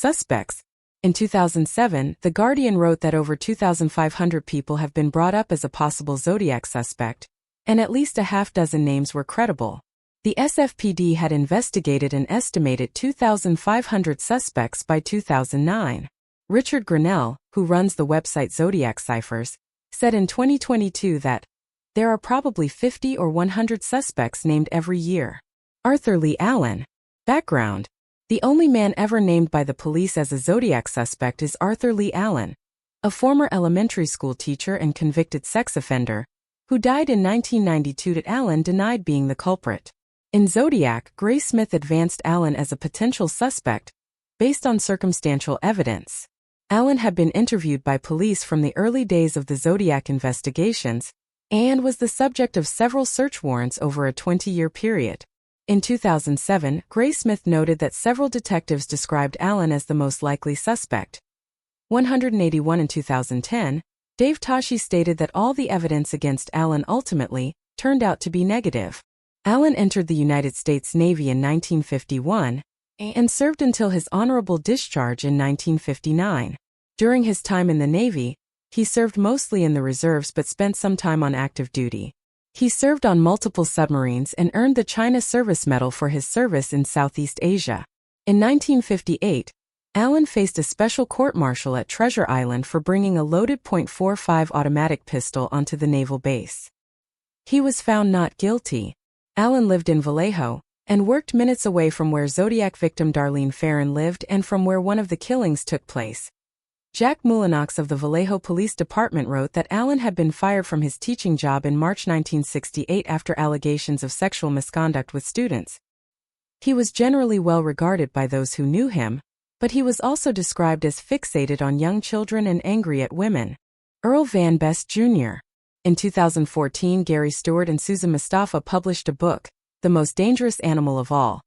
Suspects. In 2007, The Guardian wrote that over 2,500 people have been brought up as a possible Zodiac suspect, and at least a half-dozen names were credible. The SFPD had investigated an estimated 2,500 suspects by 2009. Richard Grinnell, who runs the website Zodiac Ciphers, said in 2022 that there are probably 50 or 100 suspects named every year. Arthur Lee Allen. Background. The only man ever named by the police as a Zodiac suspect is Arthur Lee Allen, a former elementary school teacher and convicted sex offender, who died in 1992. Allen denied being the culprit. In Zodiac, Gray Smith advanced Allen as a potential suspect, based on circumstantial evidence. Allen had been interviewed by police from the early days of the Zodiac investigations, and was the subject of several search warrants over a 20-year period. In 2007, Gray Smith noted that several detectives described Allen as the most likely suspect. 181 in 2010, Dave Toschi stated that all the evidence against Allen ultimately turned out to be negative. Allen entered the United States Navy in 1951 and served until his honorable discharge in 1959. During his time in the Navy, he served mostly in the reserves but spent some time on active duty. He served on multiple submarines and earned the China Service Medal for his service in Southeast Asia. In 1958, Allen faced a special court-martial at Treasure Island for bringing a loaded .45 automatic pistol onto the naval base. He was found not guilty. Allen lived in Vallejo and worked minutes away from where Zodiac victim Darlene Ferrin lived and from where one of the killings took place. Jack Mulinox of the Vallejo Police Department wrote that Allen had been fired from his teaching job in March 1968 after allegations of sexual misconduct with students. He was generally well regarded by those who knew him, but he was also described as fixated on young children and angry at women. Earl Van Best Jr. In 2014, Gary Stewart and Susan Mustafa published a book, The Most Dangerous Animal of All,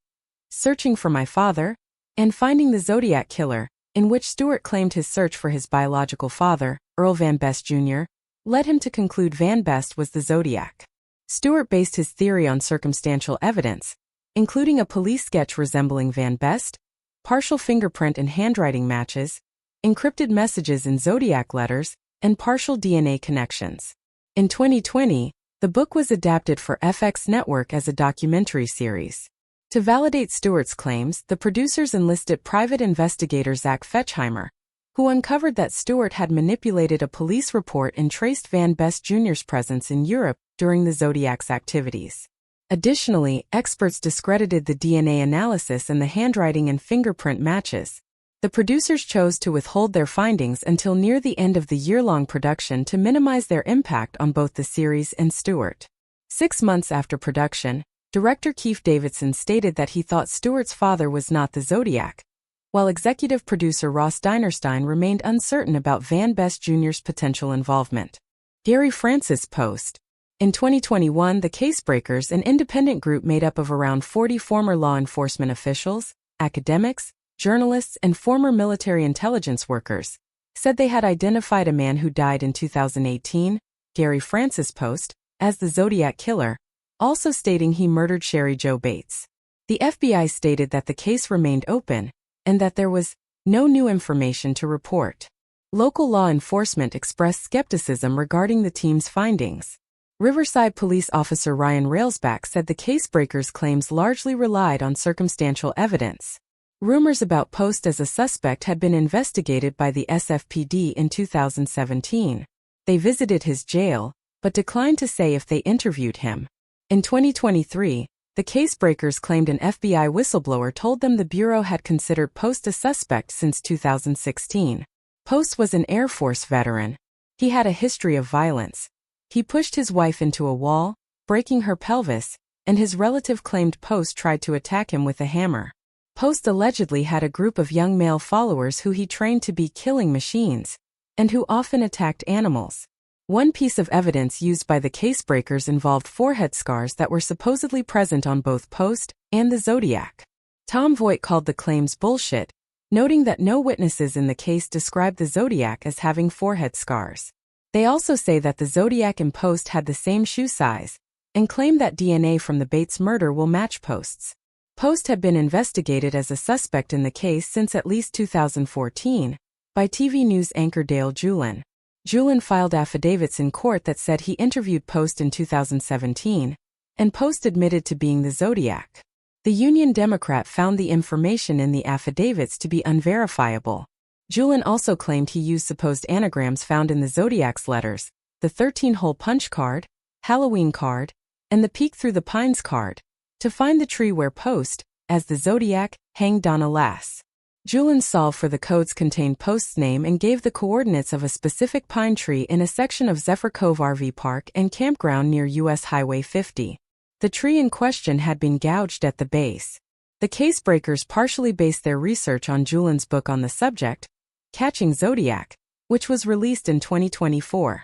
Searching for My Father, and Finding the Zodiac Killer, in which Stewart claimed his search for his biological father, Earl Van Best Jr., led him to conclude Van Best was the Zodiac. Stewart based his theory on circumstantial evidence, including a police sketch resembling Van Best, partial fingerprint and handwriting matches, encrypted messages in Zodiac letters, and partial DNA connections. In 2020, the book was adapted for FX Network as a documentary series. To validate Stewart's claims, the producers enlisted private investigator Zach Fetchheimer, who uncovered that Stewart had manipulated a police report and traced Van Best Jr.'s presence in Europe during the Zodiac's activities. Additionally, experts discredited the DNA analysis and the handwriting and fingerprint matches. The producers chose to withhold their findings until near the end of the year-long production to minimize their impact on both the series and Stewart. 6 months after production, director Keith Davidson stated that he thought Stewart's father was not the Zodiac, while executive producer Ross Dinerstein remained uncertain about Van Best Jr.'s potential involvement. Gary Francis Post. In 2021, the Casebreakers, an independent group made up of around 40 former law enforcement officials, academics, journalists, and former military intelligence workers, said they had identified a man who died in 2018, Gary Francis Post, as the Zodiac Killer, also stating he murdered Sherry Jo Bates. The FBI stated that the case remained open, and that there was no new information to report. Local law enforcement expressed skepticism regarding the team's findings. Riverside Police Officer Ryan Railsback said the Casebreakers' claims largely relied on circumstantial evidence. Rumors about Post as a suspect had been investigated by the SFPD in 2017. They visited his jail, but declined to say if they interviewed him. In 2023, the Casebreakers claimed an FBI whistleblower told them the Bureau had considered Post a suspect since 2016. Post was an Air Force veteran. He had a history of violence. He pushed his wife into a wall, breaking her pelvis, and his relative claimed Post tried to attack him with a hammer. Post allegedly had a group of young male followers who he trained to be killing machines, and who often attacked animals. One piece of evidence used by the Casebreakers involved forehead scars that were supposedly present on both Post and the Zodiac. Tom Voigt called the claims bullshit, noting that no witnesses in the case described the Zodiac as having forehead scars. They also say that the Zodiac and Post had the same shoe size, and claim that DNA from the Bates murder will match Post's. Post had been investigated as a suspect in the case since at least 2014 by TV news anchor Dale Julin. Julin filed affidavits in court that said he interviewed Post in 2017, and Post admitted to being the Zodiac. The Union Democrat found the information in the affidavits to be unverifiable. Julin also claimed he used supposed anagrams found in the Zodiac's letters, the 13-hole punch card, Halloween card, and the peek through the pines card, to find the tree where Post, as the Zodiac, hanged on a lass. Julin solved for the codes contained Post's name and gave the coordinates of a specific pine tree in a section of Zephyr Cove RV Park and Campground near U.S. Highway 50. The tree in question had been gouged at the base. The casebreakers partially based their research on Julin's book on the subject, Catching Zodiac, which was released in 2024.